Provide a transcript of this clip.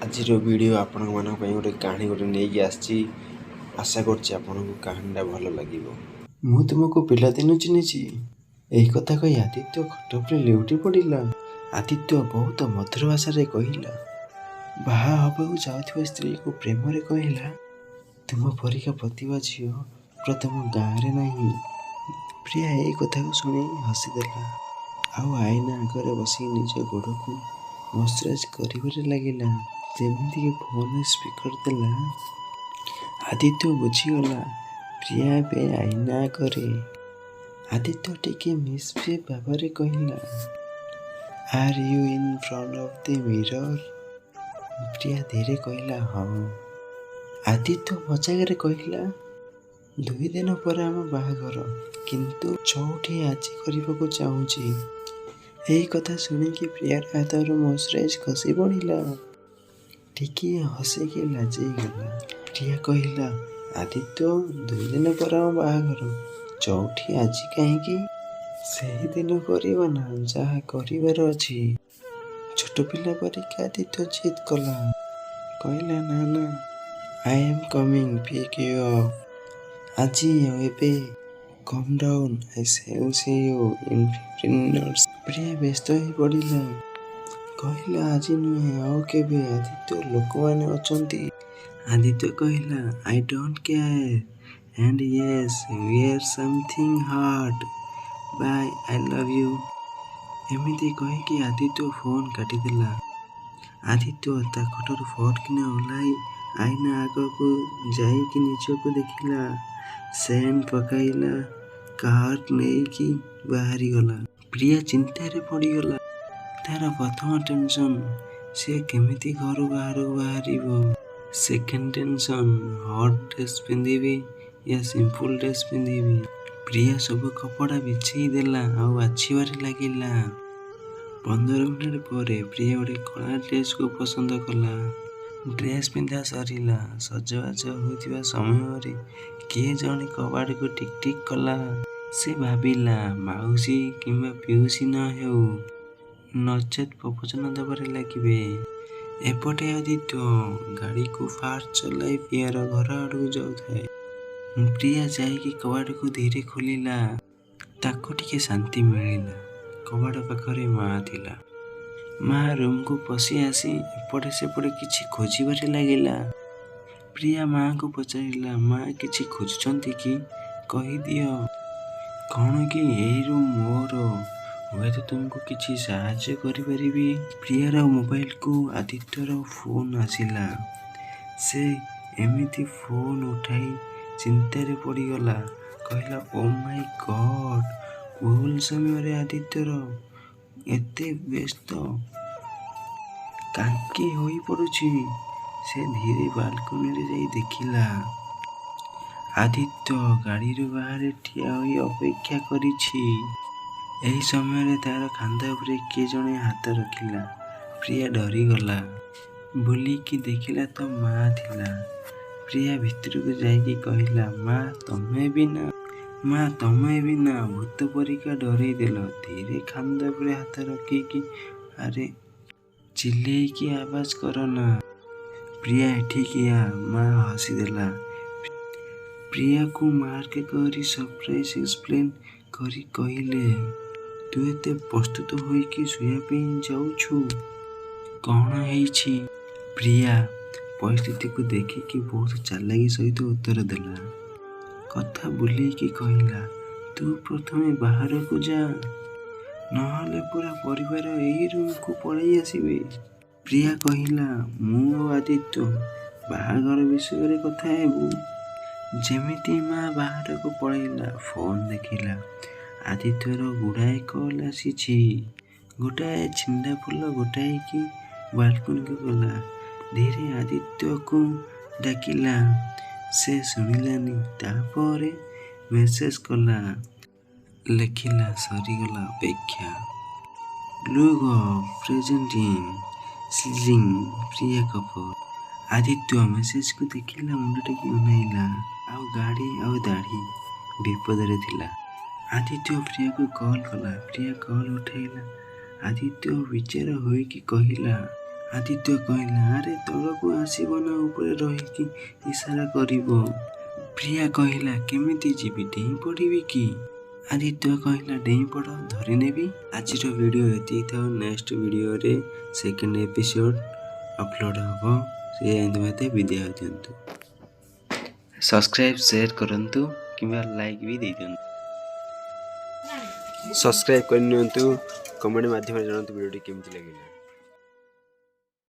आजिर video आपण गोटे कहानी गोटे नहीं आसी आशा करछि आपनको कहानीटा भल लगे। मु तुमको पिलादिन चिन्हिछि एही कथा कही आदित्य खट उपरे लेउटी पड़िला। आदित्य बहुत मधुर भाषा कहला बाहा हबाकू जाउथिबा स्त्री को प्रेम रे कहला तुम परिका प्रतिभा झील प्रथम गाँव रे नहीं। प्रिया यही कथा को शुणी हसीदेला आउ आईना आगे बसी निज गोड़ को मसाज कर लगिला। जमीक फोन स्पीकर देला आदित्य बुझीगला प्रिया बे आईना करे। आदित्य टिके मिसबिहेव भाव कहला are you in front of the mirror. Priya धीरे कहला हाँ। आदित्य मजाक कहला 2 दिन पर आम बाहाघर किंतु चौठी आज करने को चाहूँगी। यही कथा शुणिकी प्रियार हाथ मॉइस्चराइज खसी पड़ा टिके हसिकी लाजई गला। प्रिया कहला आदित्य 2 दिन पर आम बाहाघर चौठी आज कहीं सही दिन करना जहाँ कर छोट पिला परिका। आदित्य जिद कला कहला ना ना I am coming pick you up आज एबे come down I shall see you in 15 minutes. Priya व्यस्त हो पड़ा कहला आज नुहे आओ केबे आदित्य लोक मैंने अचंती। आदित्य कहला I don't care and yes wear something hot bye I love you. एमिति कहीकि आदित्य फोन काटिदेला। आदित्य ता खटर फट किना ओह्लाई आईना आग को जाइकी निजको देखिला सेंट पकाइला कार्ड नहीं कि बाहरी गला। प्रिया चिंतार पड़गला तार प्रथम टेंशन से केमिति घर बाहर बाहर। सेकेंड टेंशन हॉट ड्रेस पिंधिबी या सिंपल ड्रेस पिंधिबी। प्रिया सब कपड़ा बिछे देला आउ बाछिबार लगिला। 15 मिनट पर प्रिया गोटे कला ड्रेस को पसंद कला। ड्रेस पिंधा सरिला सजबाज होइतिबा समय किए जने कबाड़ को टिक टिक कला। से भाविला माउसी किंबा पिउसी न हेउ नचेत प्रवचन देवारे लगे। एपटे आदित्य गाड़ी को फास्ट चलाई प्रियार घर आड़ जाऊे। प्रिया जाइकी कबाड़ को धीरे खोलिला ताको टिके शांति मिलिला। कबाड़ पाखरे माँ थिला। माँ रूम को पशि आसी एपटे सेपटे किछि खोजिबारे लागिला। प्रिया माँ को पचारिला माँ किछि खोजुचंती कि कहिदियो कौन कि यही रूम मोर हुए तो तुमको किसी साहाय्य करिपरिबी। प्रियार मोबाइल को आदित्यर फोन आसिला। से एमिति फोन उठाई चिंतार पड़गला कहला ओ माय गॉड भूल समय आदित्यर एते व्यस्त कांकी होई पड़ुछि। से धीरे बालकनी रे जाई देखिला आदित्य गाड़ी बाहर ठिया होई अपेक्षा करिछि। एही समय तार खांदा उपरे किए जने हाथ रखिला। प्रिया डरी गला बुलिकी देखिला तो माँ थिला। प्रिया भितर को जाइकी कहला माँ तमे भी ना भूत परिका डरे देल। धीरे खांदा उपरे हाथ रखिकी अरे चिल्ले की आवाज करना। प्रिया एठिकी आ। माँ हसीदेला। प्रिया को मार्क करी सरप्राइज एक्सप्लेन करी कहले तू एते प्रस्तुत होइकी शुया जाऊछु कौन है। प्रिया परिस्थिति को देखिकी बहुत चालाकी सहित उत्तर देला। कथा बुलेकी कहला तू प्रथमे बाहर को जा नहले पूरा परिवार यही रूम को पड़े आसबे। प्रिया कहला मु आदित्य बाहाघर विषय कथा हेबू। जेमिति माँ बाहर को पड़ेला फोन देखिला आदित्यर गुड़ाए कॉल आसी। गोटाए छिंडा फुल गोटाए कि बालकनी को गला। धीरे आदित्य को डाकिला से शुणिलानी। तापर मेसेज कला लेखिला सरीगला अपेक्षा लुक प्रेजेंटिंग स्लिंग प्रिया कपूर। आदित्य मेसेज को देखिला मुंड टेकी अनाइला आउ गाड़ी आउ दाढ़ी विपद रे थिला। आदित्य प्रिया को कॉल कला। प्रिया कॉल उठाइला। आदित्य विचार होइकी कहला ଆଦିତ୍ୟ କହିଲା, ଆରେ ତଳକୁ ଆସିବ ନା ଉପରେ ରହିକି ଇସାରା କରିବ? ପ୍ରିୟା କହିଲା, କେମିତି ଯିବି, ଡେଇଁ ପଡ଼ିବି କି? ଆଦିତ୍ୟ କହିଲା, ଡେଇଁ ପଡ଼, ଧରି ନେବି। ଆଜିର ଭିଡ଼ିଓ ଏତିକି ଥାଉ। ନେକ୍ସଟ ଭିଡ଼ିଓରେ ସେକେଣ୍ଡ ଏପିସୋଡ଼ ଅପଲୋଡ଼ ହେବ। ସେ ମୋତେ ବିଦାୟ ଦିଅନ୍ତୁ। ସବସ୍କ୍ରାଇବ୍ ସେୟାର କରନ୍ତୁ କିମ୍ବା ଲାଇକ୍ ବି ଦେଇଦିଅନ୍ତୁ। ସବସ୍କ୍ରାଇବ୍ କରିନିଅନ୍ତୁ। କମେଣ୍ଟ ମାଧ୍ୟମରେ ଜଣାନ୍ତୁ ଭିଡ଼ିଓଟି କେମିତି ଲାଗିଲା।